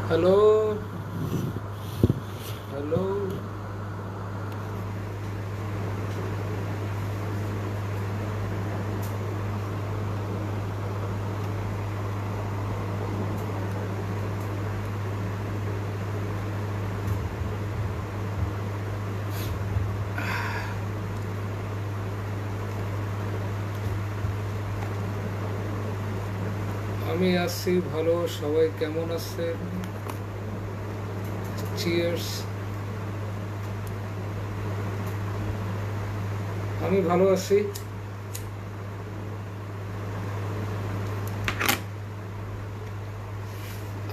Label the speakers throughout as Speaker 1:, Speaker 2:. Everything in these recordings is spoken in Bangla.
Speaker 1: Hello, hello. আমি আছি ভালো, সবাই কেমন আছে? চিয়ার্স। আমি ভালো আছি।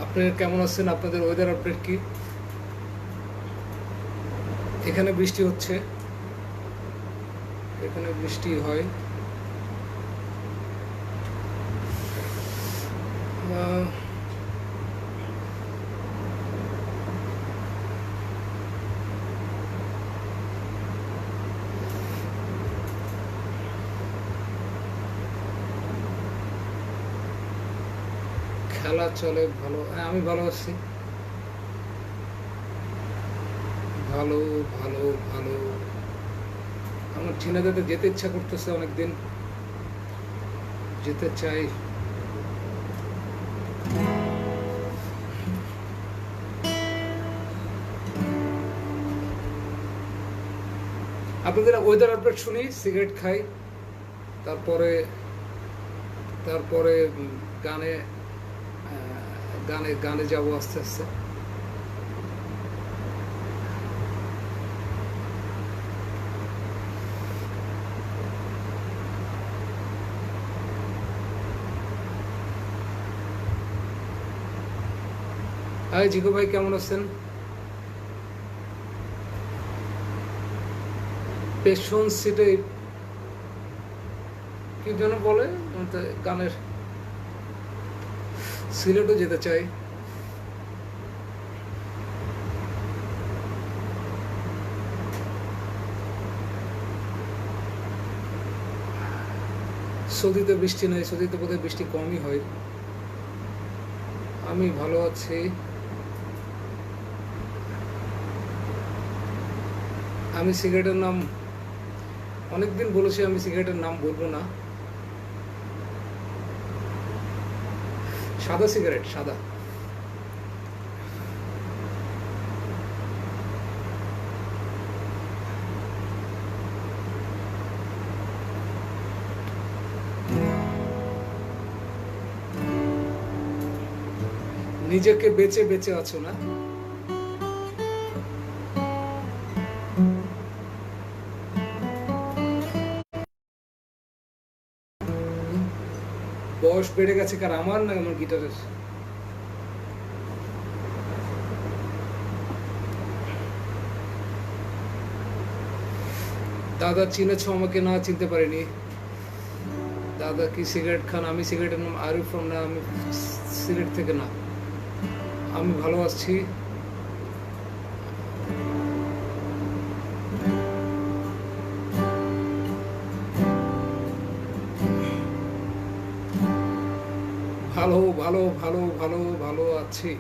Speaker 1: আপনারা কেমন আছেন? আপনাদের ওয়েদার আপডেট কি? এখানে বৃষ্টি হচ্ছে, এখানে বৃষ্টি হয়। আহ, খেলা চলে ভালো। হ্যাঁ, আমি ভালো আছি। ভালো, ভালো, ভালো। আমার ঝিনাইদহে যেতে ইচ্ছা করতেছে অনেকদিন, যেতে চাই। আপনাদের ওয়েদার আপডেট শুনি, সিগারেট খাই, তারপরে তারপরে গানে গানে গানে যাবো আস্তে আস্তে। হাই জিকো ভাই, কেমন আছেন? পেছন সিটে কি যেন বলে গানের, সিলেটও যেতে চাই। সৌদিতে বৃষ্টি নেই, সৌদিতে বোধহয় বৃষ্টি কমই হয়। আমি ভালো আছি। আমি সিগারেটের নাম অনেকদিন বলেছি, আমি সিগারেটের নাম বলবো না। সাদা সিগারেট, সাদা। নিজেকে বেঁচে বেঁচে আছো না? বয়স বেড়ে গেছে কার, আমার না আমার গিটারের? দাদা চিনেছো আমাকে? না, চিনতে পারিনি। দাদা কি সিগারেট খান? আমি সিগারেটের নাম আরিফ ফ্রম না, আমি সিলেট থেকে না। আমি ভালো আছি। ভালো, ভালো, ভালো, ভালো, ভালো আছি।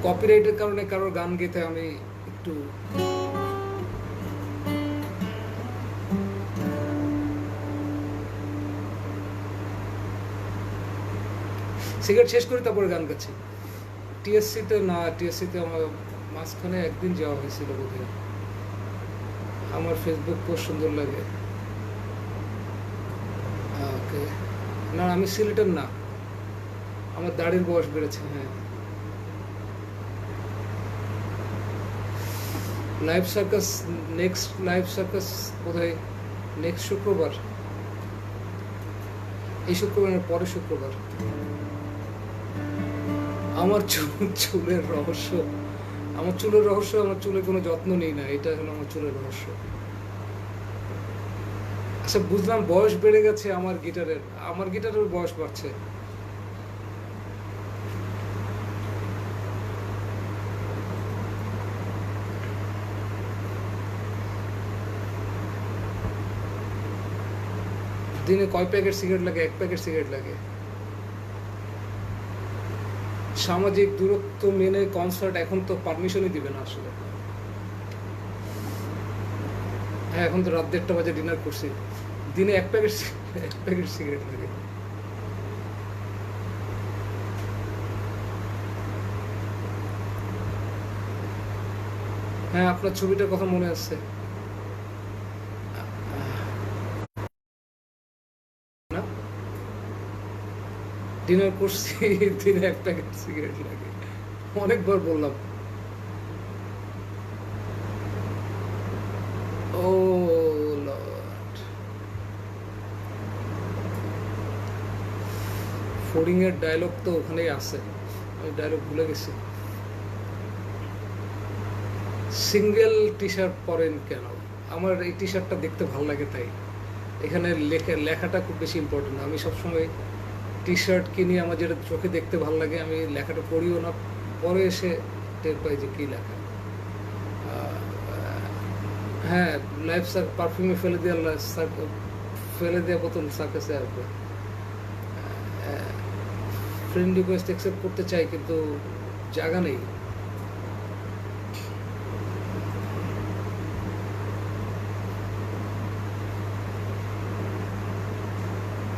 Speaker 1: কপিরাইটের কারণে কারোর গান গেতে আমি একটু সিগারেট শেষ করি তারপরে গান গাচ্ছি। টিএসসিতে না, টিএসসিতে আমার মাঝখানে একদিন যাওয়া হয়েছিল বোধহয়। আমার ফেসবুক পোস্ট সুন্দর লাগে। ওকে। না, আমি সিলেটের না, আমার দাড়ির বয়স বেড়েছে। হ্যাঁ। Live circus, next live circus বোধহয় নেক্সট শুক্রবার, এই শুক্রবারের পরে শুক্রবার। আমার চুলের রহস্য, আমার চুলের রহস্য, আমার চুলের কোনো যত্ন নেই না, এটা হলো আমার চুলের রহস্য। আচ্ছা, বুঝলাম বয়স বেড়ে গেছে আমার গিটারের, আমার গিটারের বয়স বাড়ছে। দিনে কয় প্যাকেট সিগারেট লাগে? 1 প্যাকেট সিগারেট লাগে। সামাজিক দূরত্ব মেনে কনসার্ট এখন তো পারমিশনই দিবে না আসলে। হ্যাঁ, এখন তো রাত 1:30 বাজে ডিনার করছি, দিনে 1 প্যাকেট সিগারেট লাগে। হ্যাঁ, আপনার ছবিটার কথা মনে আছে। না, ডিনার করছি, দিনে 1 প্যাকেট সিগারেট লাগে। অনেকবার বললাম। ও লর্ড, ফোর্ডিং এর ডায়লগ তো ওখানেই আছে, আমি ডায়লগ ভুলে গেছি। সিঙ্গেল টি শার্ট পরেন কেন? আমার এই টি শার্টটা দেখতে ভালো লাগে, তাই এখানে লেখাটা খুব বেশি ইম্পর্টেন্ট। আমি সবসময় টি শার্ট কিনি আমার যেটা চোখে দেখতে ভালো লাগে, আমি লেখাটা পড়িও না, পরে এসে টের পাই যে কী লেখা। হ্যাঁ, লাইফ পারফিউমে ফেলে দেওয়া বোতল সার্কাসে আসবে। ফ্রেন্ড রিকোয়েস্ট অ্যাকসেপ্ট করতে চাই, কিন্তু জায়গা নেই।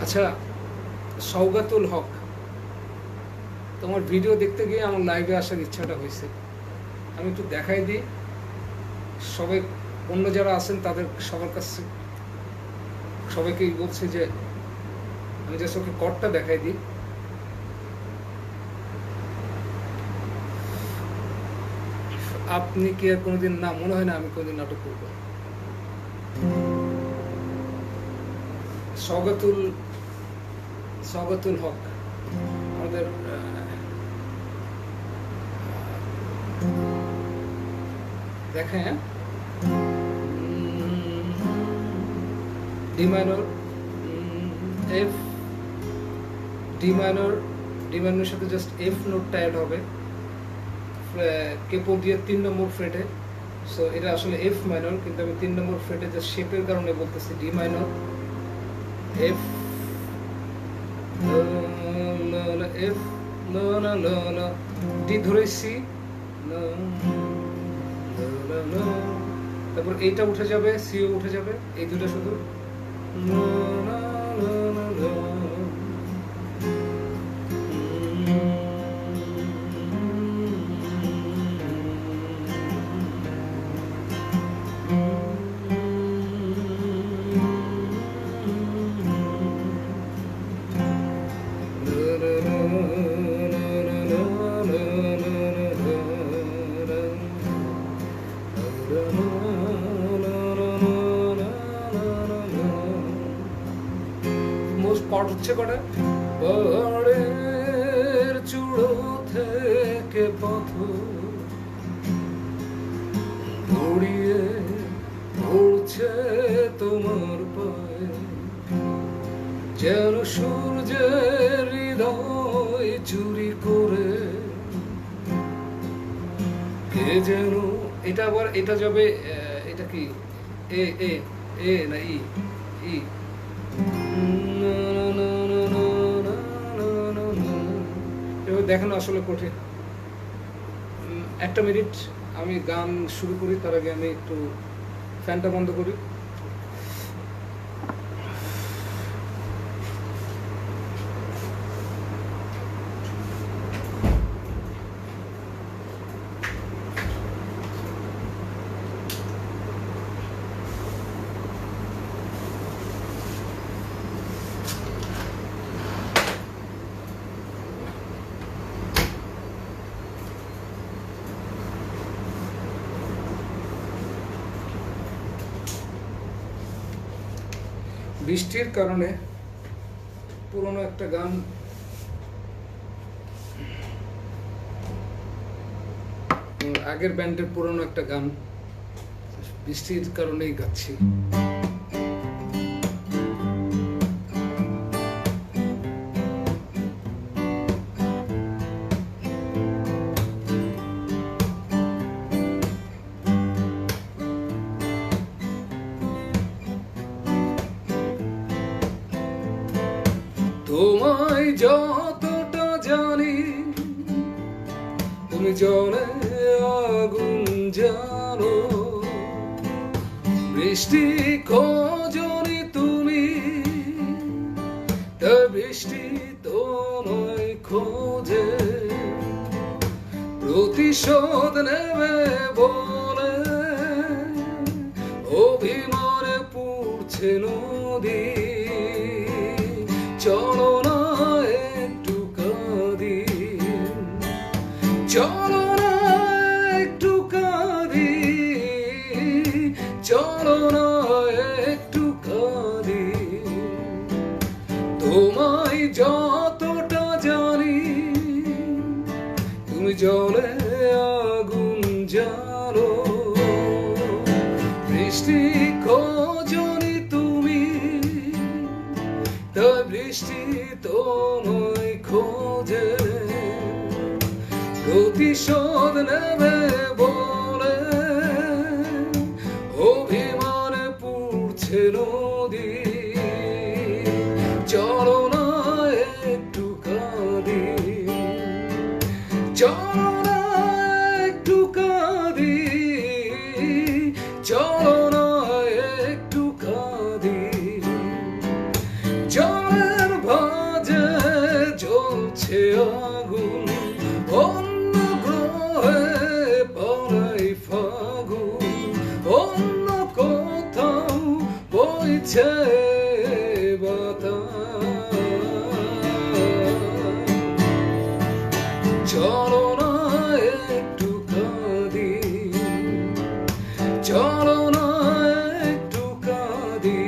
Speaker 1: আচ্ছা, সওগাতুল হক, তোমার ভিডিও দেখতে গিয়ে আমার লাইভে আসার ইচ্ছাটা হয়েছে। আমি একটু দেখাই দিই সবাই, অন্য যারা আছেন তাদের সবার কাছে, সবাইকেই বলছি যে আমি জাস্ট ওকে কটটা দেখাই দিই। আপনি কি আর কোনোদিন, না মনে হয় না আমি কোনোদিন নাটক করবো। সওগাতুল হক আমাদের দেখেন, হ্যাঁ, ডি মাইনর, এফ, ডি মাইনরের সাথে জাস্ট এফ নোটটা অ্যাড হবে কেপো দিয়ে 3 নম্বর ফ্রেটে। সো এটা আসলে এফ মাইনর, কিন্তু আমি 3 নম্বর ফ্রেটে জাস্ট শেপের কারণে বলতেছি D minor, F, F, D ধরে সি, তারপর এইটা উঠে যাবে, সিও উঠে যাবে, এই দুটো শুধু। মোস্ট পার্ট হচ্ছে কটা, পাহাড়ের চূড়ো থেকে পথ গড়িয়ে পড়ছে তোমার পায়ে, যেন সূর্যের হৃদয় চুরি করে কে যেন। এটা আবার এটা যাবে, এটা কি এ এ এ না ই ই, এবার দেখানো আসলে কঠিন। 1 মিনিট আমি গান শুরু করি, তার আগে আমি একটু ফ্যানটা বন্ধ করি। বৃষ্টির কারণে পুরনো একটা গান, আগের ব্যান্ডের পুরনো একটা গান, বৃষ্টির কারণেই গাচ্ছি। তোমায় যতটা জানি তুমি জলে আগুন জানো, বৃষ্টি খোঁজনি তুমি, তা বৃষ্টি তোমায় খোঁজে, প্রতিশোধ নেবে বলে অভিমানে পুড়ছে নদী। চলো না একটু কাঁদি, চলো না একটু কাঁদি, চলো না একটু কাঁদি। তোমায় যতটা জানি তুমি জলে আগুন জানো, বৃষ্টি খোঁজনি তুমি, তাই বৃষ্টি তোমায় খোঁজে, প্রতিশোধ নেবে বলে অভিমানে পুড়ছে নদী। চলো না একটু কাঁদি, চলো না একটু কাঁদি, চলো না একটু কাঁদি। জলের ভাঁজে জ্বলছে আগুন, অন্য গ্রহে পড়াই ফাগুন, অন্য কোথাও বইছে বাতাস। চলো না একটু কাঁদি, চলো না একটু কাঁদি।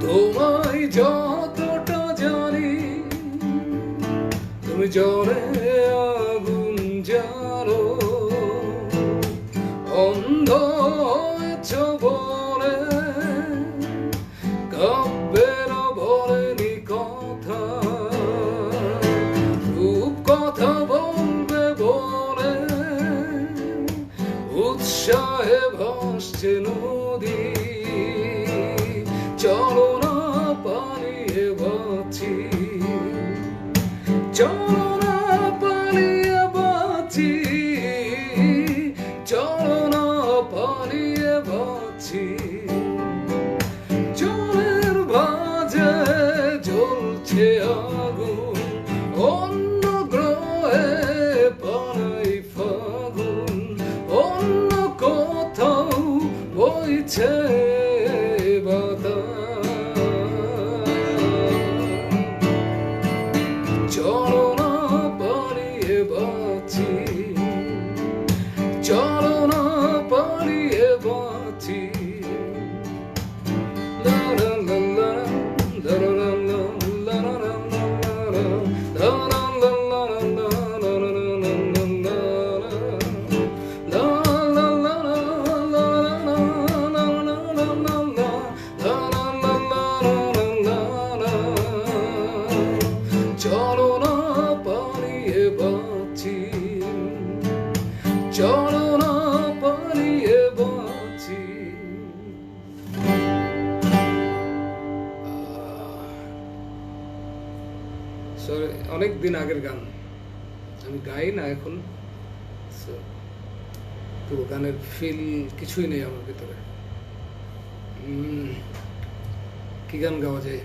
Speaker 1: তোমায় যতটা জানি তুমি জলে আগুন জানো, অন্ধ হয়েছ বলে কাব্যের বলেনি কথা, রূপ কথা বলবে বলে উৎসাহে ভাসছে নদী। চলো না পালিয়ে বাঁচি, চলো না পালিয়ে বাঁচি, চলো না পালিয়ে বাঁচি। জলের ভাঁজে জ্বলছে আগুন, অন্য গ্রহে পাড়াই ফাগুন, অন্য কোথাও বইছে বাতাস। চলো না পালিয়ে বাঁচি, চলো না পালিয়ে বাঁচি। লা লা লা লা লা লা লা লা লা লা লা চলো না পালিয়ে বাঁচি, চলো না পালিয়ে বাঁচি। সরি, অনেক দিন আগের গান, আমি গাই না এখন, তো গানের ফিল কিছুই নেই আমার ভিতরে। কি গান গাওয়া যায়?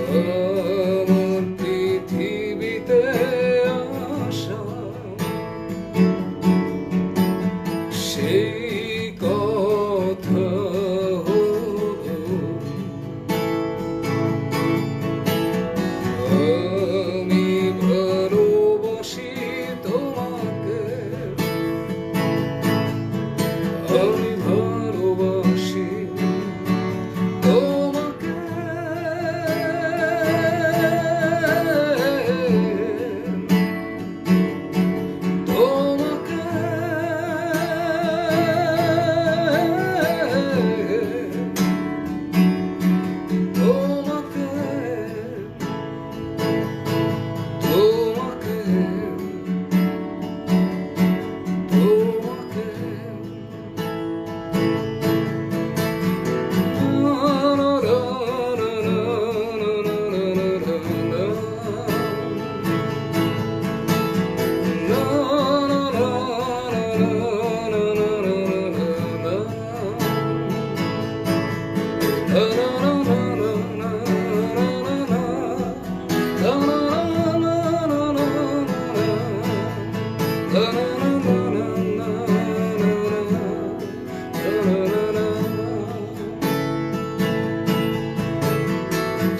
Speaker 1: আমার পৃথিবীতে আসা সেই কথা হলো আমি ভালোবাসি তোমাকে, আমি ভালোবাসি তোমাকে, তোমাকে, তোমাকে, তোমাকে, তোমাকে।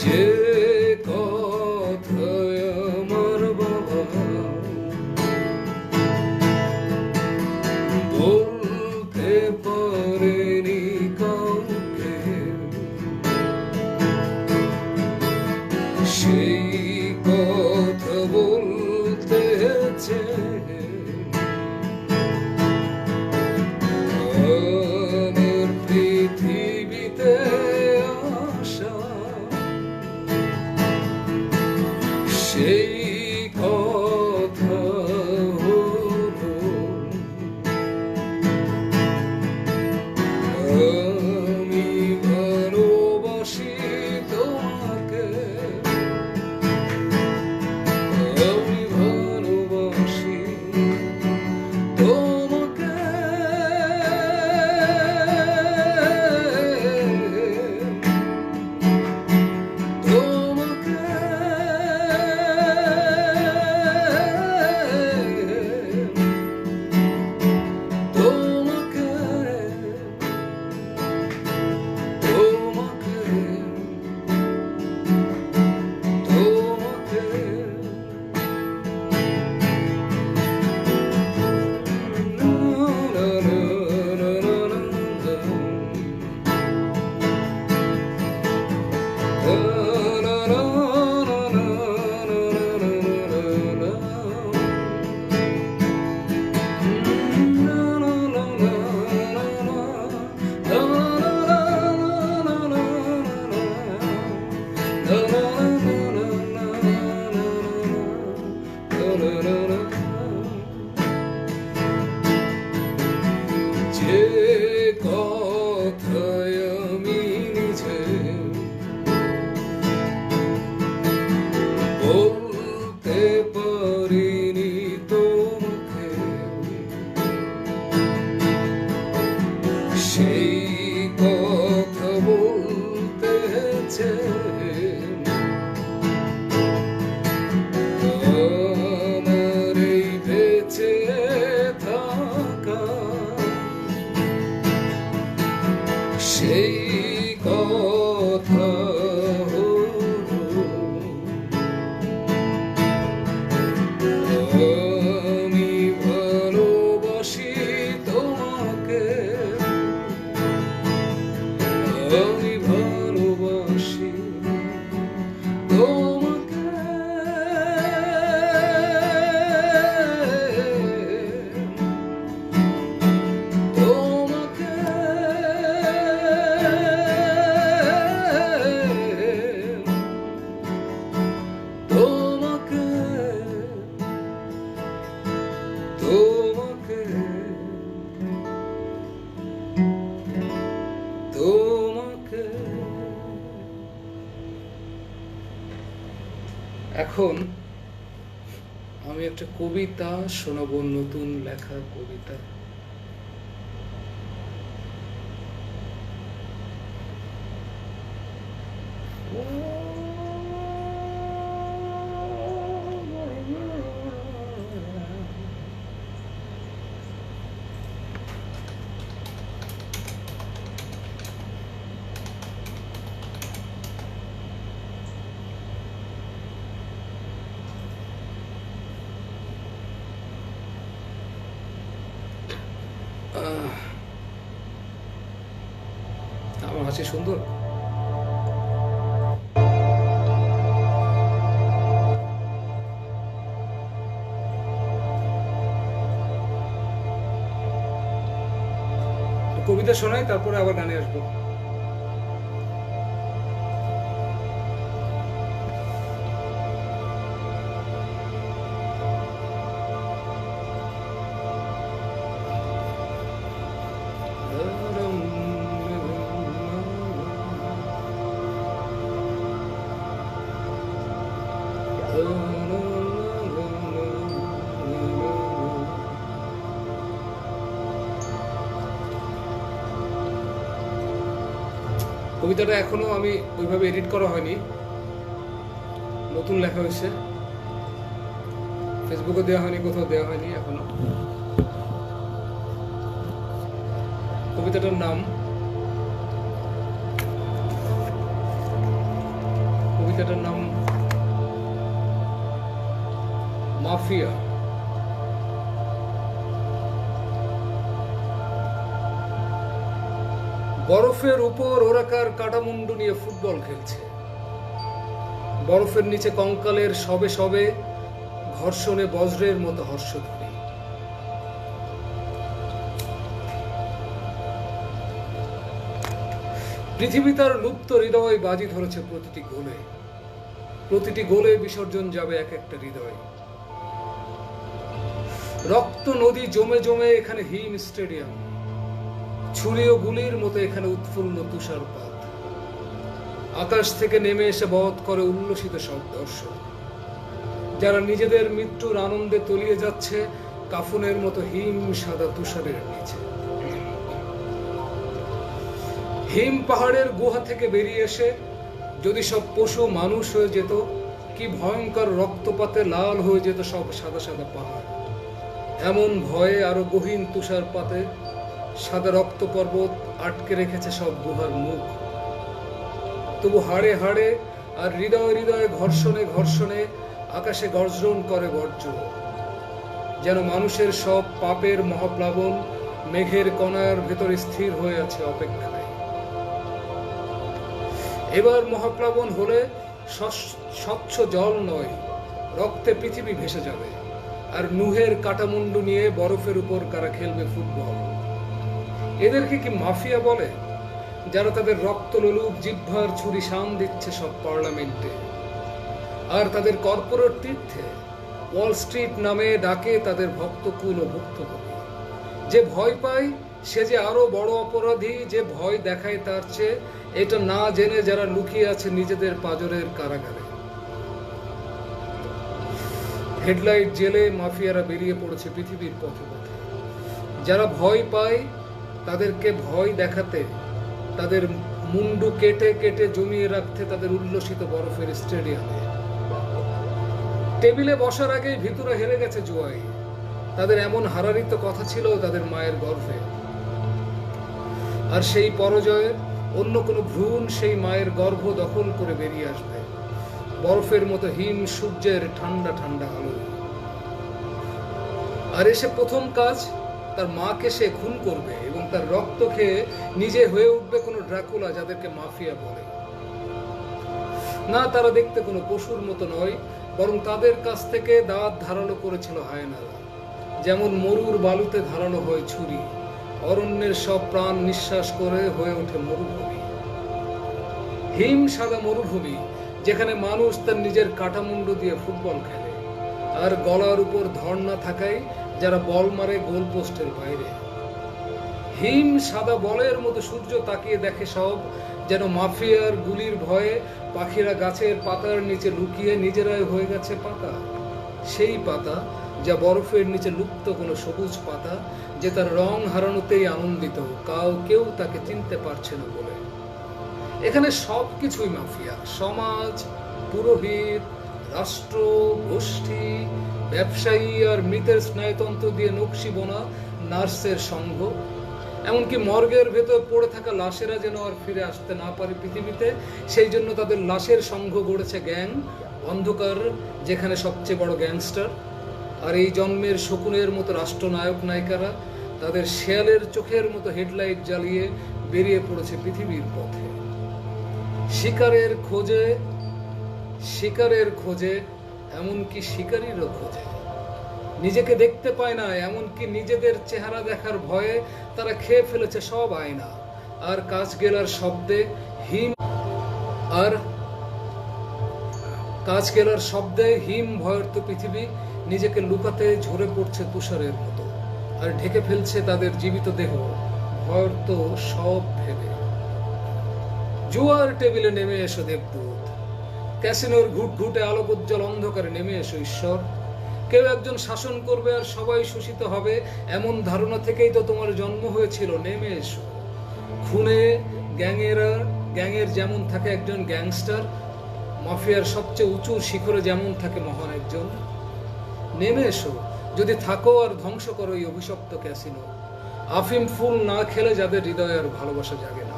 Speaker 1: যে কথায় আমার বাবা বলতে পারেনি কাউকে, সেই কথা বলতে চেয়ে আমার পৃথিবীতে আসা সেই কথা হলো আমি ভালোবাসি তোমাকে, আমি ভালোবাসি তোমাকে, তোমাকে, তোমাকে, তোমাকে, তোমাকে। যে কথায় আমি নিজে বলতে পারিনি তোমাকে, সেই কথা বলতে চেয়ে আমার এই বেঁচে থাকা সেই কথা হলো আমি ভালোবাসি তোমাকে, আমি ভালোবাসি তোমাকে, তোমাকে, তোমাকে, তোমাকে, তোমাকে। এখন আমি একটা কবিতা শোনাবো, নতুন লেখা কবিতা। ও আমার হাসি সুন্দর। কবিতা শোনাই, তারপরে আবার গানে আসবো। কবিতাটা এখনো আমি ওইভাবে এডিট করা হয়নি, নতুন লেখা হয়েছে, ফেসবুকে দেওয়া হয়নি, কোথাও দেওয়া হয়নি এখনো। কবিতাটার নাম মাফিয়া। বরফের উপর ওরাকার কাটামুন্ডু নিয়ে ফুটবল খেলছে, বরফের নিচে কঙ্কালের সবে সবে ঘর্ষণে বজ্রের মতো হর্ষধ্বনি। পৃথিবী তার লুপ্ত হৃদয় বাজি ধরেছে প্রতিটি গোলে বিসর্জন যাবে এক একটা হৃদয়। রক্ত নদী জমে জমে এখানে হিম স্টেডিয়াম, ছুরি ও গুলির মতো এখানে উৎফুল্ল তুষারপাত। আকাশ থেকে নেমে এসে বধ করে উল্লসিত সব দর্শক, যারা নিজেদের মৃত্যুর আনন্দে তলিয়ে যাচ্ছে কাফনের মতো হিম সাদা তুষারের নিচে। হিম পাহাড়ের গুহা থেকে বেরিয়ে এসে যদি সব পশু মানুষ হয়ে যেত, কি ভয়ঙ্কর রক্তপাতে লাল হয়ে যেত সব সাদা সাদা পাহাড়। এমন ভয়ে আরো গহীন তুষারপাতে সাদা রক্ত পর্বত আটকে রেখেছে সব গুহার মুখ। তবু হাড়ে হাড়ে আর হৃদয় হৃদয়ে ঘর্ষণে ঘর্ষণে আকাশে গর্জন করে বর্জ্য, যেন মানুষের সব পাপের মহাপ্লাবন মেঘের কণার ভেতরে স্থির হয়ে আছে অপেক্ষায়। এবার মহাপ্লাবন হলে স্বচ্ছ জল নয়, রক্তে পৃথিবী ভেসে যাবে, আর নুহের কাটামুন্ডু নিয়ে বরফের উপর কারা খেলবে ফুটবল। এদেরকে কি মাফিয়া বলে, যারা তাদের রক্তলোলুপ জিহ্বার ছুরি শান দিচ্ছে সব পার্লামেন্টে, আর তাদের কর্পোরেট তীর্থে ওয়াল স্ট্রিট নামে ডাকে তাদের ভক্তকুল ও ভুক্তভোগী। যে ভয় পায় সে যে আরো বড় অপরাধী, যে ভয় দেখায় তার চেয়ে, এটা না জেনে যারা লুকিয়ে আছে নিজেদের পাজরের কারাগারে। হেডলাইট জেলে মাফিয়ারা বেরিয়ে পড়েছে পৃথিবীর পথে পথে। যারা ভয় পায় তাদেরকে ভয় দেখাতে, তাদের মুন্ডু কেটে কেটে জমিয়ে রাখতে তাদের উল্লসিত বরফের স্টেডিয়ামে। টেবিলে বসার আগেই ভিতরে হেরে গেছে জুয়াই, তাদের এমন হারারিত কথা ছিল তাদের মায়ের গর্ভে। আর সেই পরাজয়ের অন্য কোনো ভ্রূণ সেই মায়ের গর্ভ দখল করে বেরিয়ে আসবে বরফের মতো হিম সূর্যের ঠান্ডা ঠান্ডা আলো। আর এসে প্রথম কাজ, তার মাকে সে খুন করবে এবং তার রক্ত খেয়ে নিজে হয়ে উঠবে কোনো ড্রাকুলা, যাদেরকে মাফিয়া বলে। না, তারা দেখতে কোনো পশুর মতো নয়, বরং তাদের কাছ থেকে দাঁত ধারালো করেছিল হায়নারা, যেমন মরুর বালুতে ধারালো হয় ছুরি। অরণ্যের সব প্রাণ নিঃশ্বাস করে হয়ে ওঠে মরুভূমি, হিম সাদা মরুভূমি, যেখানে মানুষ তার নিজের কাটামুন্ডু দিয়ে ফুটবল খেলে, আর গলার উপর ধর না থাকায় যারা বল মারে গোল পোস্টের বাইরে। হিম সাদা বলের মতো সূর্য তাকিয়ে দেখে সব, যেন মাফিয়ার গুলির ভয়ে পাখিরা গাছের পাতার নিচে লুকিয়ে নিজেরাই হয়ে গেছে পাতা। সেই পাতা যা বরফের নিচে লুপ্ত কোনো সবুজ পাতা, যে তার রং হারানোতেই আনন্দিত, কেউ তাকে চিনতে পারছে না বলে। এখানে সবকিছুই মাফিয়া, সমাজ, পুরোহিত, রাষ্ট্র, গোষ্ঠী, ব্যবসায়ী আর মৃতের স্নায়ুতন্ত্র দিয়ে নকশি বোনা নার্সের সংঘ। এমনকি মর্গের ভেতর পড়ে থাকা লাশেরা যেন আর ফিরে আসতে না পারে পৃথিবীতে, সেই জন্য তাদের লাশের সংঘ গড়েছে গ্যাং, অন্ধকার যেখানে সবচেয়ে বড় গ্যাংস্টার। আর এই জন্মের শকুনের মতো রাষ্ট্রনায়ক নায়িকারা তাদের শেয়ালের চোখের মতো হেডলাইট জ্বালিয়ে বেরিয়ে পড়েছে পৃথিবীর পথে। শিকারের খোঁজে, এমনকি শিকারীরও খোঁজে। নিজেকে দেখতে পায় না, এমনকি নিজেদের চেহারা দেখার ভয়ে তারা খেয়ে ফেলেছে সব আয়না। আর কাঁচগেলার শব্দে হিম ভয়ার্ত পৃথিবী নিজেকে লুকাতে ঝরে পড়ছে তুষারের মতো, আর ঢেকে ফেলছে তাদের জীবিত দেহ ভয়ার্ত সব ভেবে। জুয়ার টেবিলে নেমে এসো দেবদূত, ক্যাসিনোর ঘুটঘুটে আলোকোজ্জ্বল অন্ধকারে নেমে এসো ঈশ্বর। কেউ একজন শাসন করবে আর সবাই শোষিত হবে, এমন ধারণা থেকেই তো তোমার জন্ম হয়েছিল। নেমে এসো। খুনে গ্যাংয়ের যেমন থাকে একজন গ্যাংস্টার, মাফিয়ার সবচেয়ে উঁচু শিখরে যেমন থাকে মহান একজন। নেমে এসো যদি থাকো, আর ধ্বংস করো এই অভিশপ্ত ক্যাসিনো। আফিম ফুল না খেলে যাদের হৃদয়ে আর ভালোবাসা জাগে না,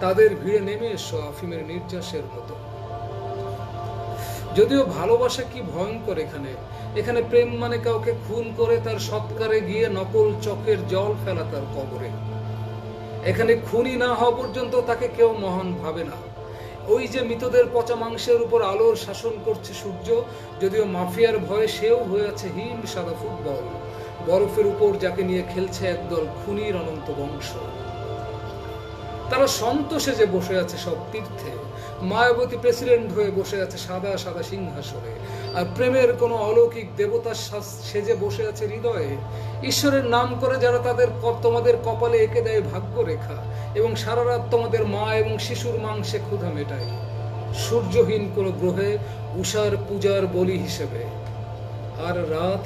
Speaker 1: তাদের ভিড়ে নেমে এসো আফিমের নির্যাসের মতো। যদিও ভালোবাসা কি ভয়ঙ্কর এখানে প্রেম মানে কাউকে খুন করে তার সৎকারে গিয়ে নকল চোখের জল ফেলা তার কবরে। এখানে খুনি না হওয়া পর্যন্ত তাকে কেউ মহান ভাবে না। ওই যে মৃতদের পচা মাংসের উপর আলোর শাসন করছে সূর্য, যদিও মাফিয়ার ভয়ে সেও হয়ে আছে হিম সাদা ফুটবল, বরফের উপর যাকে নিয়ে খেলছে একদল খুনির অনন্ত বংশ। তারা সন্তোষে যে বসে আছে সব তীর্থে, মায়াবতী প্রেসিডেন্ট হয়ে বসে আছে সাদা সাদা সিংহাসনে, আর প্রেমের কোন অলৌকিক দেবতার সেজে বসে আছে হৃদয়ে। ঈশ্বরের নাম করে যারা তোমাদের কপালে এঁকে দেয় ভাগ্যরেখা, এবং সারা রাত তোমাদের মা এবং শিশুর মাংসে ক্ষুধা মেটায় সূর্যহীন কোন গ্রহে উষার পূজার বলি হিসেবে। আর রাত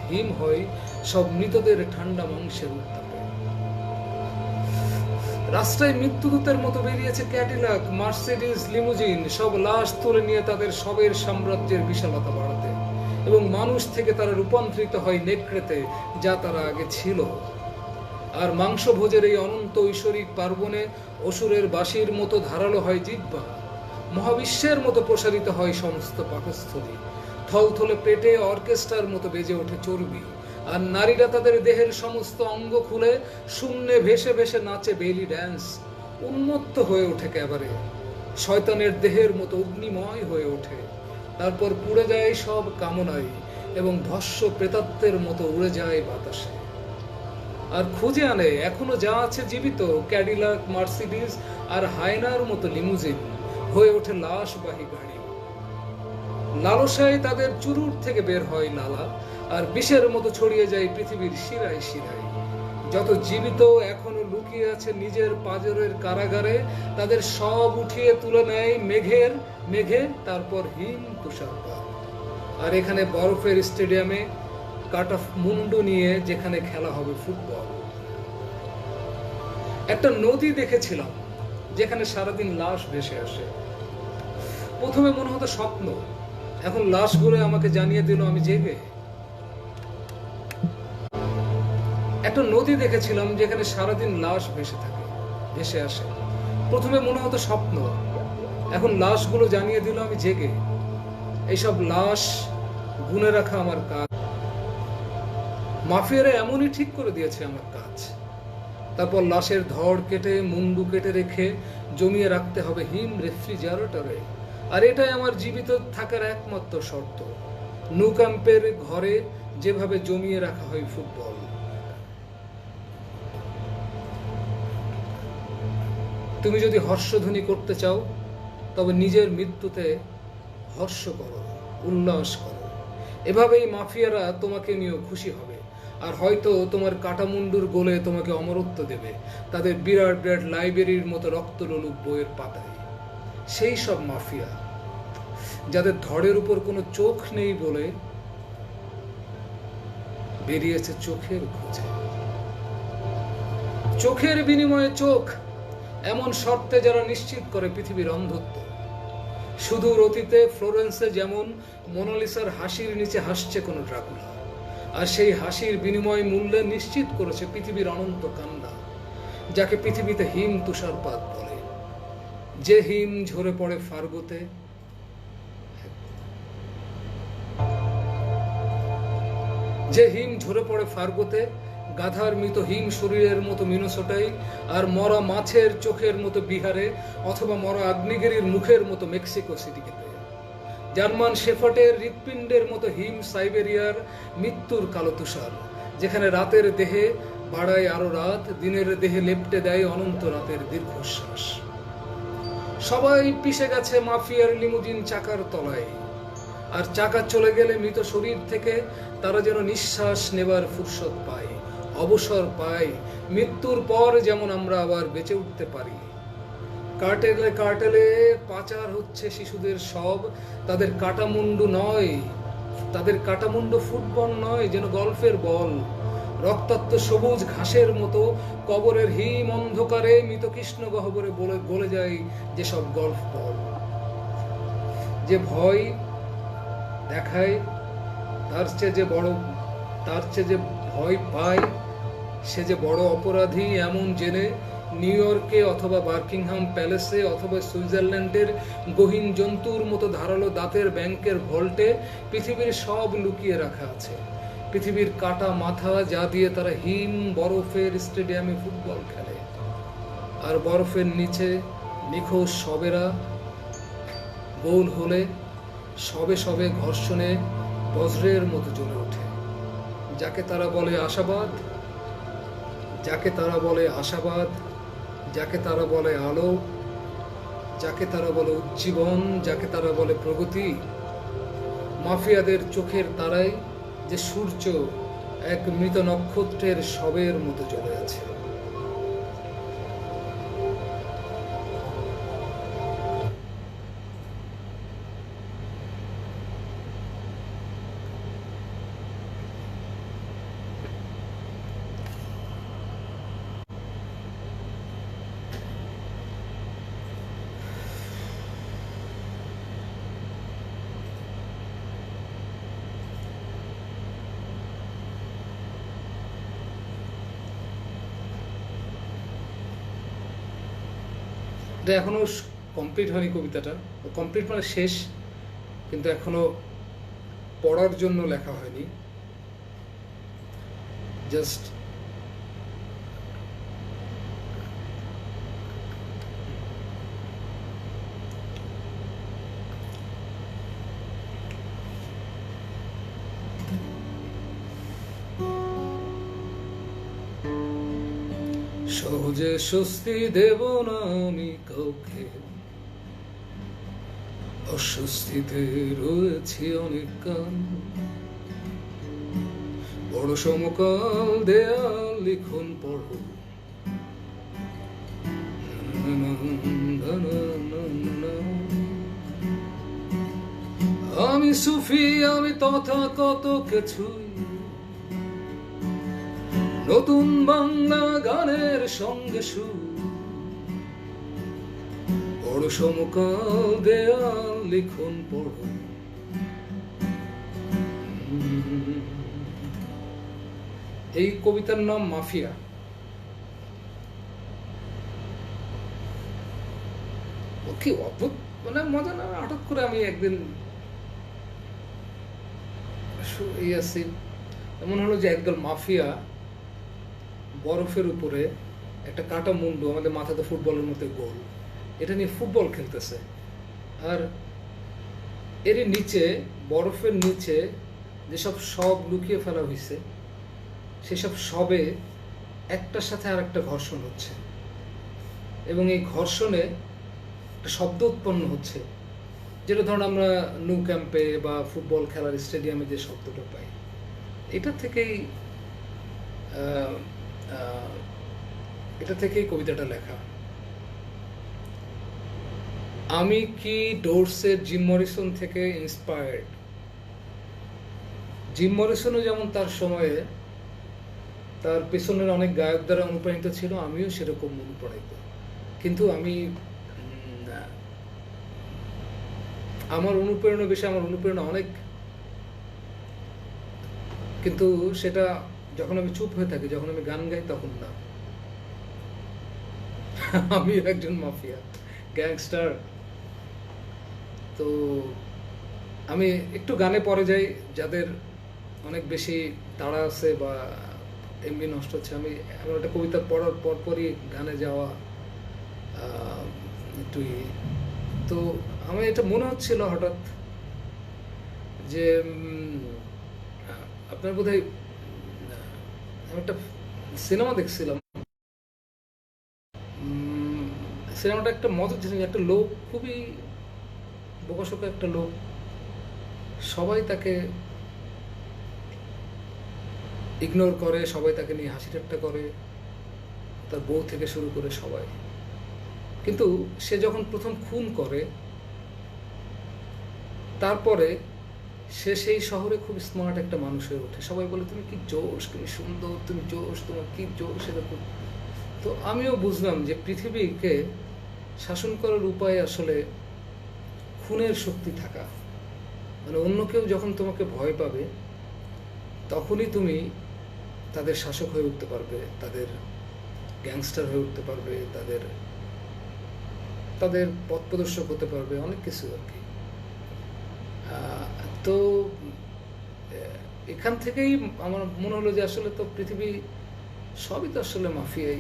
Speaker 1: হিম হয় সব মৃতদের ঠান্ডা মাংসের উত্তাপে। রাস্তায় মৃত্যুদূতের মতো বেরিয়েছে ক্যাডিলাক, মার্সিডিজ, লিমুজিন, সব লাশ তুলে নিয়ে তাদের সবের সাম্রাজ্যের বিশালতা বাড়াতে, এবং মানুষ থেকে তারা রূপান্তরিত হয় নেকড়েতে, যা তারা আগে ছিল। আর মাংস ভোজের এই অনন্ত ঐশ্বরিক পার্বণে অসুরের বাঁশির মতো ধারালো হয় জিহ্বা, মহাবিশ্বের মতো প্রসারিত হয় সমস্ত পাকস্থলী, থলথলে পেটে অর্কেস্ট্রার মতো বেজে ওঠে চর্বি, আর নারীরা তাদের দেহের সমস্ত অঙ্গ খুলে শূন্যে ভেসে ভেসে নাচে বেলি ড্যান্স। উন্মত্ত হয়ে ওঠে একেবারে, শয়তানের দেহের মতো অগ্নিময় হয়ে ওঠে, তারপর পুড়ে যায় সব কামনায়, এবং ভস্য প্রেতাত্বের মতো উড়ে যায় বাতাসে। আর খুঁজে আনে এখনো যা আছে জীবিত, ক্যাডিলাক, মার্সিডিজ আর হায়নার মতো লিমুজিন হয়ে ওঠে লাশবাহী গাড়ি। লালসায় তাদের চুরুট থেকে বের হয় লালা, আর বিষের মতো ছড়িয়ে যায় পৃথিবীর শিরায় শিরায়। যত জীবিত এখনো লুকিয়ে আছে নিজের পাঁজরের কারাগারে, তাদের সব উঠিয়ে তুলে নেয় মেঘে, তারপর হিম তুষারপাত। আর এখানে বরফের স্টেডিয়ামে কাটা মুন্ডু নিয়ে যেখানে খেলা হবে ফুটবল। একটা নদী দেখেছিলাম যেখানে সারাদিন লাশ ভেসে আসে। প্রথমে মনে হতো স্বপ্ন, এখন লাশগুলো আমাকে জানিয়ে দিল আমি জেগে। একটা নদী দেখেছিলাম যেখানে সারাদিন লাশ ভেসে আসে। প্রথমে মনে হতো স্বপ্ন, এখন লাশগুলো জানিয়ে দিল আমি জেগে। এইসব লাশ গুনে রাখা আমার কাজ। মাফিয়ারা এমনই ঠিক করে দিয়েছে আমার কাজ। তারপর লাশের ধড় কেটে মুন্ডু কেটে রেখে জমিয়ে রাখতে হবে হিম রেফ্রিজারেটরে। আর এটাই আমার জীবিত থাকার একমাত্র শর্ত। নো ক্যাম্পের ঘরে যেভাবে জমিয়ে রাখা হয় ফুটবল। তুমি যদি হর্ষধ্বনি করতে চাও, তবে নিজের মৃত্যুতে হর্ষ করো, উল্লাস করো। এভাবেই মাফিয়ারা তোমাকে নিয়েও খুশি হবে, আর হয়তো তোমার কাটামুন্ডুর গোলে তোমাকে অমরত্ব দেবে তাদের বিরাট বিরাট লাইব্রেরির মতো রক্তলোলুপ বইয়ের পাতায়। সেই সব মাফিয়া যাদের ধড়ের উপর কোনো চোখ নেই বলে বেরিয়েছে চোখের খোঁজে। চোখের বিনিময়ে চোখ, এমন শর্তে যারা নিশ্চিত করে পৃথিবীর অন্ধত্ব। সুদূর অতীতে ফ্লোরেন্সে যেমন মোনালিসার হাসির নিচে হাসছে কোনো ড্রাকুলা, আর সেই হাসির বিনিময় মূল্যে নিশ্চিত করেছে পৃথিবীর অনন্ত কান্না, যাকে পৃথিবীতে হিম তুষারপাত বলে। যে হিম ঝরে পড়ে ফার্গোতে, যে হিম ঝরে পড়ে ফার্গোতে, গাধার মৃত হিম শরীরের মতো মিনেসোটায়, আর মরা মাছের চোখের মতো বিহারে, অথবা মরা আগ্নেয়গিরির মুখের মতো মেক্সিকো সিটিতে, জার্মান শেফার্ডের হৃৎপিণ্ডের মতো হিম সাইবেরিয়ার মৃত্যুর কালো তুষার, যেখানে রাতের দেহে বাড়ায় আরো রাত, দিনের দেহে লেপ্টে দেয় অনন্ত রাতের দীর্ঘশ্বাস। সবাই পিষে গেছে মাফিয়ার লিমুজিন চাকার তলায়, আর চাকা চলে গেলে মৃত শরীর থেকে তারা যেন নিঃশ্বাস নেবার ফুরসত পায়, অবসর পায়। মৃত্যুর পর যেমন আমরা আবার বেঁচে উঠতে পারি। কার্টেলে কার্টেলে পাচার হচ্ছে শিশুদের সব, তাদের কাটামুন্ডু নয়, তাদের কাটামুন্ডু ফুটবল নয়, যেন গল্ফের বল। রক্তাক্ত সবুজ ঘাসের মতো কবরের হিম অন্ধকারে মৃত কৃষ্ণ গহ্বরে গলে যায় যেসব গল্ফ বল। যে ভয় দেখায় তার চেয়ে যে ভয় পায় সে যে বড় অপরাধী, এমন জেনে নিউ ইয়র্কে অথবা বার্কিংহাম প্যালেসে অথবা সুইজারল্যান্ডের গহীন জন্তুর মতো ধারালো দাঁতের ব্যাংকের ভল্টে পৃথিবীর সব লুকিয়ে রাখা আছে। পৃথিবীর কাটা মাথা যা দিয়ে তারা হিম বরফের স্টেডিয়ামে ফুটবল খেলে, আর বরফের নিচে নিখোঁজ শবেরা গোল হলে সবে সবে ঘর্ষণে বজ্রের মতো জ্বলে ওঠে। যাকে তারা বলে আশাবাদ, যাকে তারা বলে আশাবাদ, যাকে তারা বলে আলো, যাকে তারা বলে উজ্জীবন, যাকে তারা বলে প্রগতি। মাফিয়াদের চোখের তারায় যে সূর্য এক মৃত নক্ষত্রের শবের মতো জ্বলে আছে। এটা এখনো কমপ্লিট হয়নি, কবিতাটা কমপ্লিট মানে শেষ, কিন্তু এখনো পড়ার জন্য লেখা হয়নি। জাস্ট সহজে স্বস্তি দেব না আমি কাউকে, অস্বস্তিতে রয়েছি অনেক কাল। বড় সমকাল দেয়াল লিখন পড়ো, আমি সুফি, আমি তথাকথ কিছুই, নতুন বাংলা গানের সঙ্গে সুর। বড় সমকাল দেয়াল লিখন পড়ো। এই কবিতার নাম মাফিয়া। কি অদ্ভুত মানে মজা না, হঠাৎ করে আমি একদিন এমন হলো যে একদল মাফিয়া বরফের উপরে একটা কাটা মুন্ডু, আমাদের মাথাতে ফুটবলের মতো গোল, এটা নিয়ে ফুটবল খেলতেছে। আর এর নিচে বরফের নিচে যেসব সব লুকিয়ে ফেলা হয়েছে সেসব সবে একটার সাথে আর একটা ঘর্ষণ হচ্ছে, এবং এই ঘর্ষণে একটা শব্দ উৎপন্ন হচ্ছে, যেটা ধরুন আমরা নু ক্যাম্পে বা ফুটবল খেলার স্টেডিয়ামে যে শব্দটা পাই, এটা থেকেই কবিতাটা লেখা। আমি কি ডোরসের জিম মরিসন থেকে ইন্সপায়ার্ড। জিম মরিসনও যেমন তার সময়ে তার পেছনের অনেক গায়ক দ্বারা অনুপ্রাণিত ছিল, আমিও সেরকম অনুপ্রাণিত, কিন্তু আমার অনুপ্রেরণা অনেক, কিন্তু সেটা যখন আমি চুপ হয়ে থাকি, যখন আমি গান গাই তখন না। আমি একজন মাফিয়া গ্যাংস্টার, তো আমি একটু গানে পরে যাই যাদের অনেক বেশি তাড়া আছে বা এমবি নষ্ট হচ্ছে, আমি এমন একটা কবিতা পড়ার পরপরই গানে যাওয়া একটু তো আমার এটা মনে হচ্ছিল হঠাৎ যে আপনার বোধহয় আমি একটা সিনেমা দেখছিলাম, সিনেমাটা একটা মজার জিনিস, একটা লোক খুবই বোকাশোকা একটা লোক, সবাই তাকে ইগনোর করে, সবাই তাকে নিয়ে হাসি ঠাট্টা করে, তার বউ থেকে শুরু করে সবাই। কিন্তু সে যখন প্রথম খুন করে তারপরে সে সেই শহরে খুব স্মার্ট একটা মানুষ হয়ে ওঠে, সবাই বলে তুমি কি জোশ, তুমি সুন্দর, তুমি জোশ, তোমার কি জোশ এরকম। তো আমিও বুঝলাম যে পৃথিবীকে শাসন করার উপায় আসলে খুনের শক্তি থাকা, মানে অন্য কেউ যখন তোমাকে ভয় পাবে তখনই তুমি তাদের শাসক হয়ে উঠতে পারবে, তাদের গ্যাংস্টার হয়ে উঠতে পারবে, তাদের তাদের পথ প্রদর্শক হতে পারবে, অনেক কিছু আর কি। তো এখান থেকেই আমার মনে হলো যে আসলে তো পৃথিবী সবই তো আসলে মাফিয়াই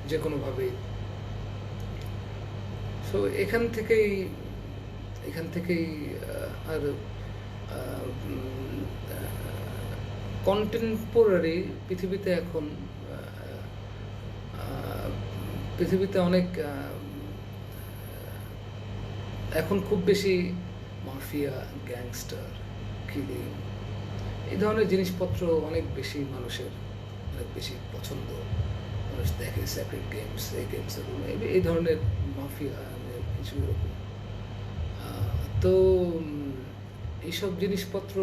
Speaker 1: যে কোনোভাবেই। সো এখান থেকেই আর কন্টেম্পোরারি পৃথিবীতে এখন পৃথিবীতে অনেক এখন খুব বেশি মাফিয়া, গ্যাংস্টার, কিলিং, এই ধরনের জিনিসপত্র অনেক বেশি মানুষের অনেক বেশি পছন্দ। মানুষ দেখে সেক্রেট গেমস, এই গেমসের এই ধরনের মাফিয়া কিছু এরকম। তো এইসব জিনিসপত্র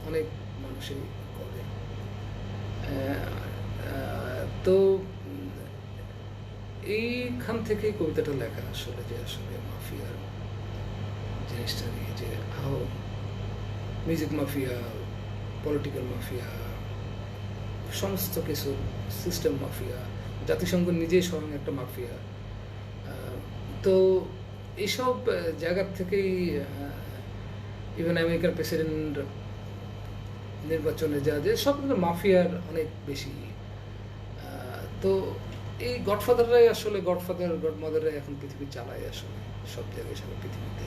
Speaker 1: অনেক মানুষই করে। তো এইখান থেকেই কবিতাটা লেখা আসলে, যে আসলে মাফিয়ার জিনিসটা নিয়ে, যে হাও মিউজিক মাফিয়া, পলিটিক্যাল মাফিয়া, সমস্ত কিছু সিস্টেম মাফিয়া, জাতিসংঘ নিজেই স্বয়ং একটা মাফিয়া। তো এইসব জায়গার থেকেই ইভেন আমেরিকার প্রেসিডেন্ট নির্বাচনে যা যে সব মাফিয়ার অনেক বেশি। তো এই গডফাদাররাই আসলে গডমাদাররাই এখন পৃথিবী চালায় আসলে সব জায়গায়, সারা পৃথিবীতে।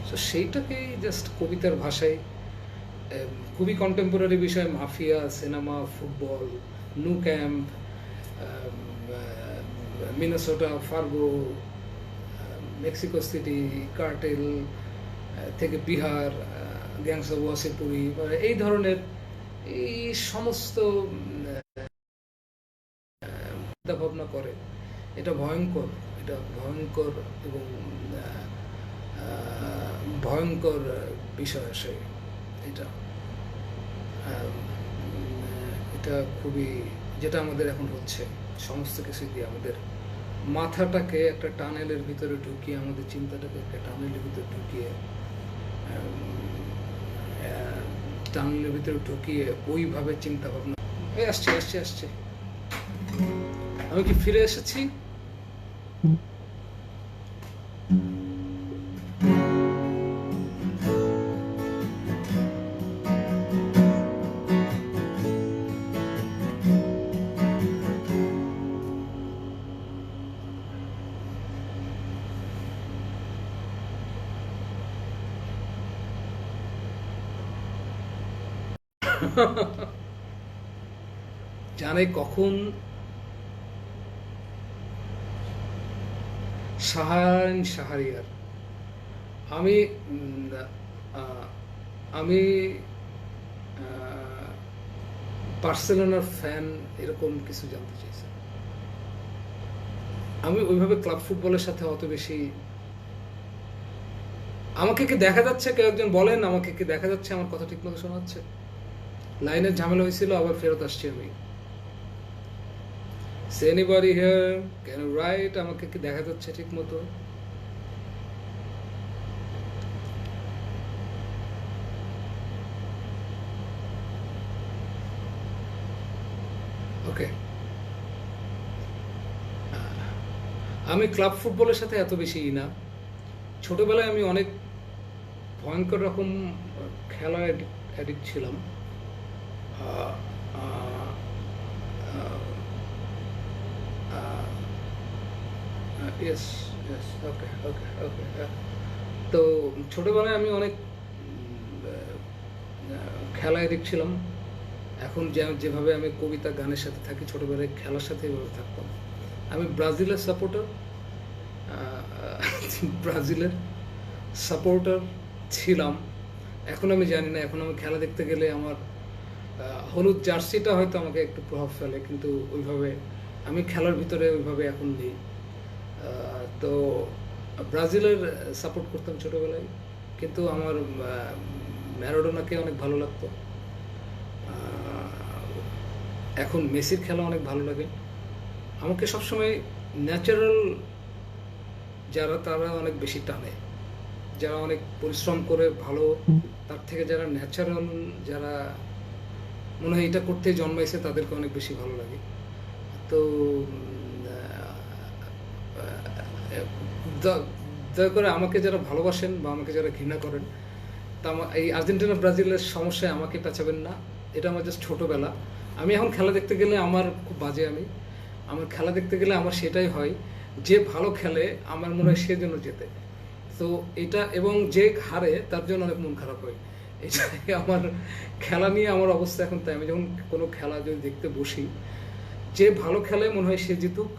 Speaker 1: তো সেইটাকেই জাস্ট কবিতার ভাষায়, খুবই কন্টেম্পোরারি বিষয়, mafia, cinema, football, Nou Camp, Minnesota, Fargo, Mexico City, cartel থেকে বিহার, গ্যাংস অফ ওয়াসিপুরি, এই ধরনের এই সমস্ত চিন্তাভাবনা করে। এটা ভয়ঙ্কর এবং ভয়ঙ্কর বিষয় আসে এটা। এটা খুবই, যেটা আমাদের এখন হচ্ছে, সমস্ত কিছু দিয়ে আমাদের মাথাটাকে একটা টানেলের ভিতরে ঢুকিয়ে, আমাদের চিন্তাটাকে একটা টানেলের ভিতরে ঢুকিয়ে ওইভাবে চিন্তা ভাবনা। আসছে আমি কি ফিরে এসেছি? জানে কখন শাহরিয়ার, আমি আমি বার্সেলোনার ফ্যান, এরকম কিছু জানতে চাইছি। আমি ওইভাবে ক্লাব ফুটবলের সাথে অত বেশি, আমাকে কি দেখা যাচ্ছে? কেউ একজন বলেন আমাকে কি দেখা যাচ্ছে? আমার কথা ঠিক মতো শোনা যাচ্ছে? লাইনের ঝামেলা হয়েছিল, আবার ফেরত আসছি আমি। Anybody here can you right? আমাকে কি দেখা যাচ্ছে ঠিক মতো? ওকে, আমি ক্লাব ফুটবলের সাথে এত বেশি না। ছোটবেলায় আমি অনেক ভয়ঙ্কর রকম খেলায় অ্যাডিক্ট ছিলাম। ইয়েস, ইয়েস, ওকে, ওকে, ওকে। তো ছোটোবেলায় আমি অনেক খেলায় দেখছিলাম। এখন যেভাবে আমি কবিতা গানের সাথে থাকি, ছোটোবেলায় খেলার সাথে এভাবে থাকতাম। আমি ব্রাজিলের সাপোর্টার, ব্রাজিলের সাপোর্টার ছিলাম। এখন আমি জানি না, এখন আমি খেলা দেখতে গেলে আমার হলুদ জার্সিটা হয়তো আমাকে একটু প্রভাব ফেলে, কিন্তু ওইভাবে আমি খেলার ভিতরে ওইভাবে এখন নেই। তো ব্রাজিলের সাপোর্ট করতাম ছোটোবেলায়, কিন্তু আমার ম্যারাডোনাকে অনেক ভালো লাগতো। এখন মেসির খেলা অনেক ভালো লাগে। আমাকে সবসময় ন্যাচারাল যারা, তারা অনেক বেশি টানে, যারা অনেক পরিশ্রম করে ভালো, তার থেকে যারা ন্যাচারাল, যারা মনে হয় এটা করতে জন্মাইছে, তাদেরকে অনেক বেশি ভালো লাগে। তো দয়া করে আমাকে যারা ভালোবাসেন বা আমাকে যারা ঘৃণা করেন, তা এই আর্জেন্টিনা ব্রাজিলের সমস্যায় আমাকে পেঁচাবেন না। এটা আমার জাস্ট ছোটোবেলা। আমি এখন খেলা দেখতে গেলে আমার খুব বাজে, আমার খেলা দেখতে গেলে আমার সেটাই হয়, যে ভালো খেলে আমার মনে হয় সে যেন জেতে। তো এটা, এবং যে হারে তার জন্য অনেক মন খারাপ হয়। এটাই আমার খেলা নিয়ে আমার অবস্থা এখন। তাই আমি যখন কোনো খেলা যদি দেখতে বসি, যে ভালো খেলে মনে হয় সে জিতুক,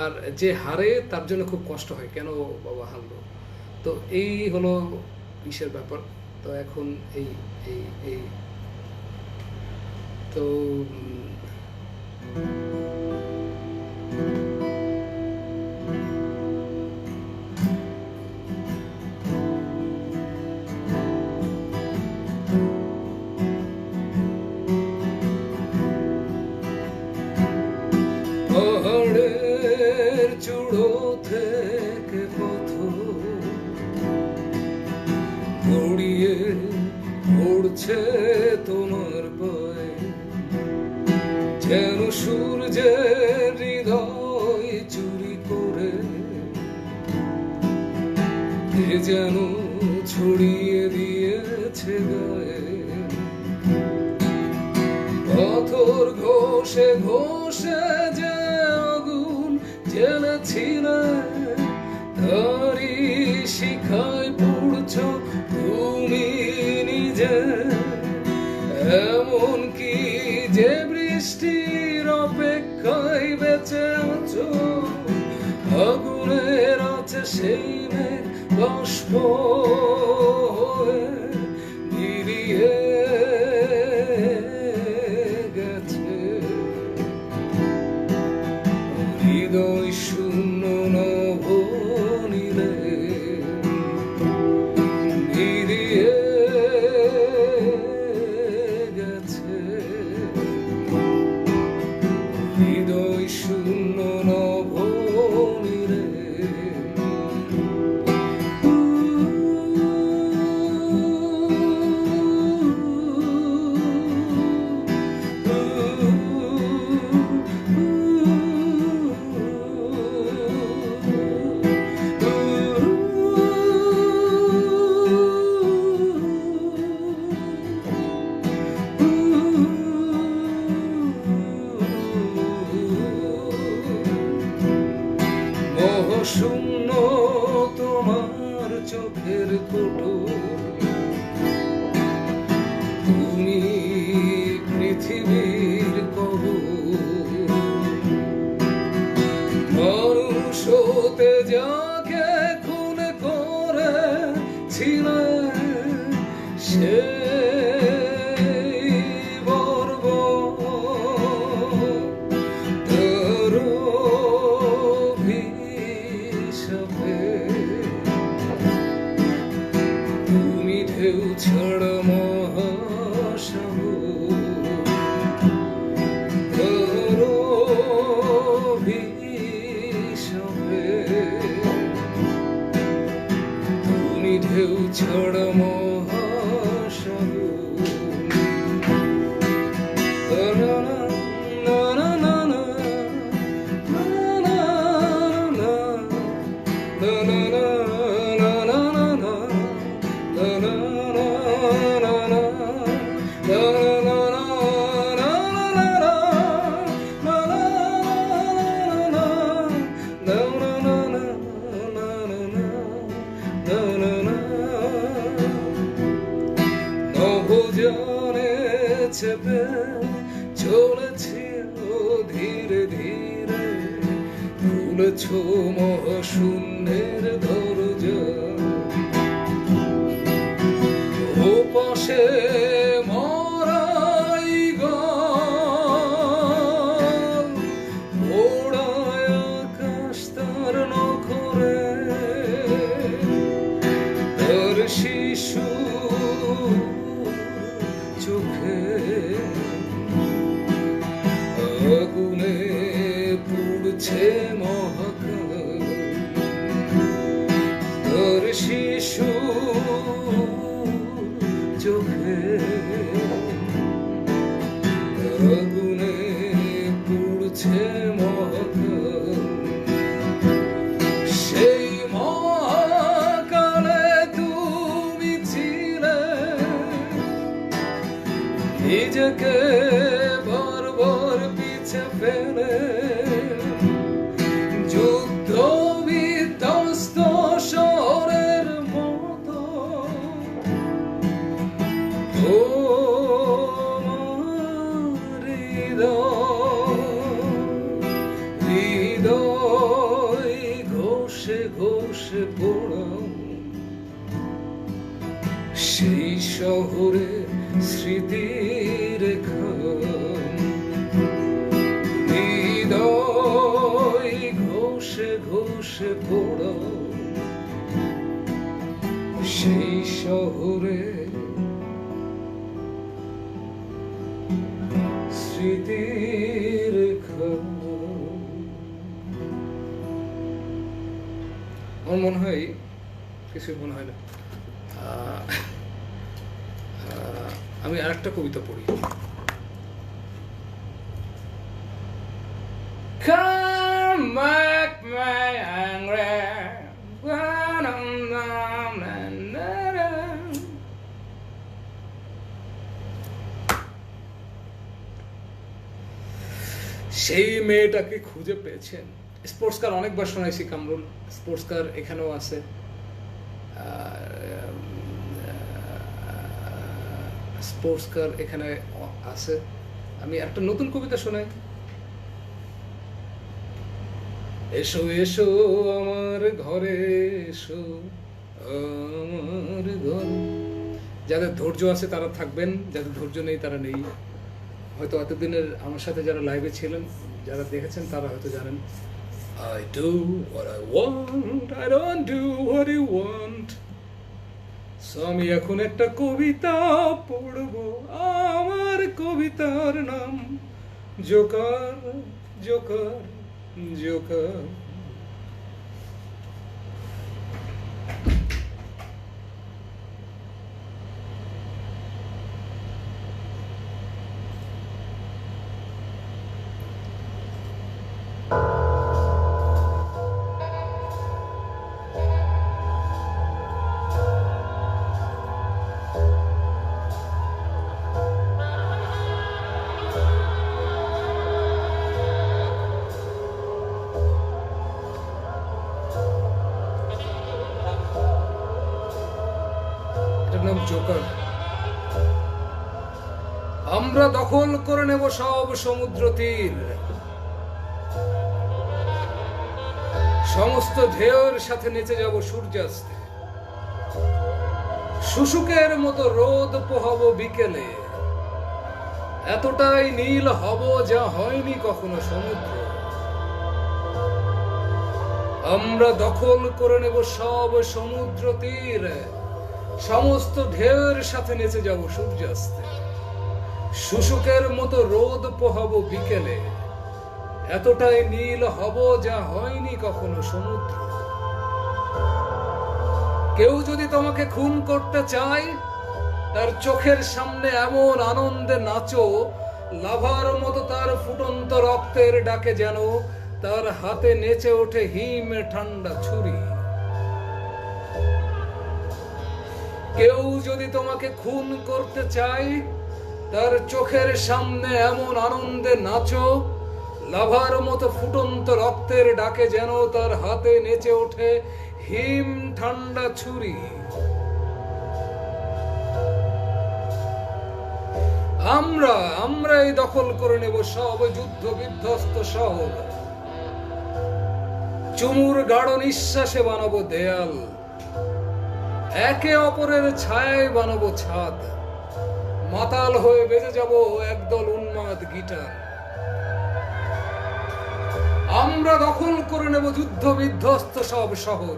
Speaker 1: আর যে হারে তার জন্য খুব কষ্ট হয়, কেন বাবা হারলো। তো এই হলো ইসের ব্যাপার। তো এখন এই এই এই তো পাহাড়ের চূড়ো থেকে পথ গড়িয়ে পড়ছে তোমার পায়ে, যেন সূর্যের হৃদয় চুরি করে কে যেন ছড়িয়ে দিয়েছে গায়ে। পাথর ঘষে ঘষে যে আগুন জ্বেলেছিলে, তারই শিখায় পড়ছ তুমি নিজে। এমন কি যে বৃষ্টির অপেক্ষায় বেঁচে আছো, আগুনের আছে সেই মেঘ বাষ্প হয়ে নিভিয়ে গেছে। হৃদয় শূন্য নভ নিলে নিভিয়ে গেছে। হৃদয় শূন্য নভ নিলে শূন্য তোমার চোখের কোটর, তুমি পৃথিবীর কবর। মানুষ হতে যাকে খুন করেছিলে, সে তুমি ঢেউ ছাড়া মহাসাগর অভিশাপে, তুমি ঢেউ ছাড়া মহাসাগর। দুজনে চেপে চলেছি ধীরে ধীরে, খুলেছ মহাশূন্যের দরজা। ও পাশে মরাই গাল, ওড়ায় আকাশ তার নখরে, তার শিশু চোখে আগুনে পুড়ছে মহাকাল, তার শিশু চোখে আগুনে পুড়ছে মহাকাল। সেই মহাকালে তুমি ছিলে, নিজেকে বারবার পিছে ফেলে, যুদ্ধ বিধ্বস্ত শহরের মতো তোমার হৃদয় ঘষে ঘষে পোড়াও। সেই শহরে স্মৃতিরেখা, হৃদয় ঘষে ঘষে পোড়াও। সেই শহরে স্মৃতিরেখা। আমার মনে হয় কিছু মনে হয় না। আমি আরেকটা কবিতা পড়ি। Come back my angry when I'm numb and সেই মেয়েটাকে খুঁজে পেয়েছেন। স্পোর্টস কার অনেকবার শোনাইছি কামরুল, স্পোর্টস কার এখানেও আছে। স্পোর্টস কার এখানে আছে। আমি একটা নতুন কবিতা শোনাই। এসো এসো আমার ঘরে, এসো আমার ঘরে। যাদের ধৈর্য আছে তারা থাকবেন, যাদের ধৈর্য নেই তারা নেই। হয়তো এতদিনের আমার সাথে যারা লাইভে ছিলেন, যারা দেখেছেন তারা হয়তো জানেন। I do what I want, I don't do what you want. So আমি এখন একটা কবিতা পড়বো, আমার কবিতার নাম জোকার জোকার জোকার। জোকার। আমরা দখল করে নেব সব সমুদ্র তীর, সমস্ত ঢেউর সাথে নেচে যাব সূর্যাস্তে, শুশুকের মতো রোদ পোহাবো বিকেলে, এতটাই নীল হব যা হয়নি কখনো সমুদ্র। আমরা দখল করে নেব সব সমুদ্র তীর, সমস্ত ঢেউর সাথে নেচে যাব সূর্যাস্তে, শুশুকের মতো রোদ পোহাবো বিকেলে, এতটাই নীল হব যা হয়নি কখনো সমুদ্র। কেউ যদি তোমাকে খুন করতে চায়, তার চোখের সামনে এমন আনন্দে নাচো, লাভার মতো তার ফুটন্ত রক্তের ডাকে যেন তার হাতে নেচে ওঠে হিম ঠান্ডা ছুরি। কেউ যদি তোমাকে খুন করতে চায়, তার চোখের সামনে এমন আনন্দে নাচো, লাভার মতো ফুটন্ত রক্তের ডাকে যেন তার হাতে নেচে ওঠে হিম ঠান্ডা ছুরি। আমরাই দখল করে নেব সব যুদ্ধ বিধ্বস্ত শহর। চুমুর গাঢ় নিঃশ্বাসে বানাবো দেয়াল, একে অপরের ছায়ায় বানাবো ছাদ। মাতাল হয়ে বেজে যাব একদল উন্মাদ গিটার। আমরা দখল করে নেব যুদ্ধ বিধ্বস্ত সব শহর।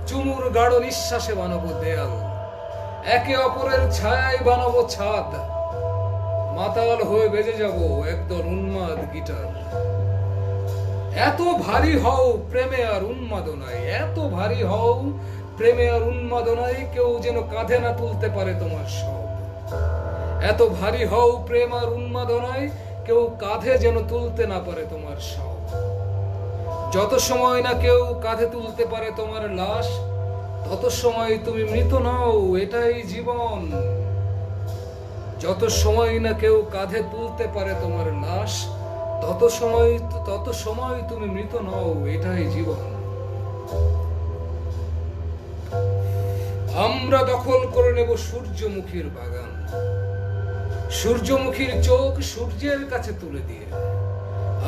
Speaker 1: চুমুর গাঢ় নিঃশ্বাসে বানাবো দেয়াল, একে অপরের ছায়ায় বানাবো ছাদ। মাতাল হয়ে বেজে যাব একদল উন্মাদ গিটার। এত ভারী হও প্রেমে আর উন্মাদনায়, এত ভারী হও প্রেমে আর উন্মাদনায়, কেউ যেন কাঁধে না তুলতে পারে তোমার সব। এত ভারী হও প্রেম আর উন্মাদনায়, কেউ কাঁধে যেন তুলতে না পারে তোমার সব। যত সময় না কেউ কাঁধে তুলতে পারে তোমার লাশ, তত সময় তুমি মৃত নও, এটাই জীবন। যত সময় না কেউ কাঁধে তুলতে পারে তোমার লাশ, তত সময় তুমি মৃত নও, এটাই জীবন। আমরা দখল করে নেব সূর্যমুখীর বাগান, সূর্যমুখীর চোখ সূর্যের কাছে তুলে দিয়ে।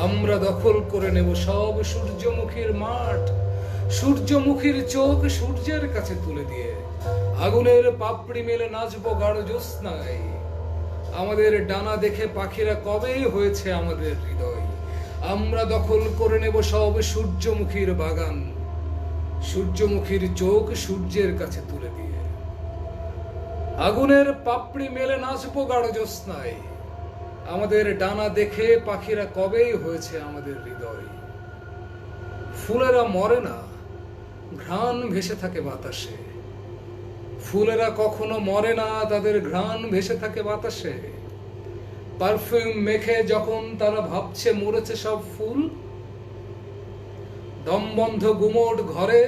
Speaker 1: আমরা দখল করে নেব সব সূর্যমুখীর মাঠ, সূর্যমুখীর চোখ সূর্যের কাছে তুলে দিয়ে। আগুনের পাপড়ি মেলে নাচবো গাঢ় জ্যোৎস্নায়। আমাদের ডানা দেখে পাখিরা কবেই হয়েছে আমাদের হৃদয়। আমরা দখল করে নেব সব সূর্যমুখীর বাগান, সূর্যমুখীর চোখ সূর্যের কাছে তুলে দিয়ে। আগুনের পাপড়ি মেলে নাচবো গাঢ় জ্যোৎস্নায়। আমাদের ডানা দেখে পাখিরা কবেই হয়েছে আমাদের হৃদয়। ফুলেরা মরে না, ঘ্রাণ ভেসে থাকে বাতাসে। ফুলেরা কখনো মরে না, তাদের ঘ্রাণ ভেসে থাকে বাতাসে। পারফিউম মেখে যখন তারা ভাবছে মরেছে সব ফুল, দমবন্ধ গুমোট ঘরে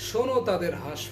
Speaker 1: শোনো তাদের হাস।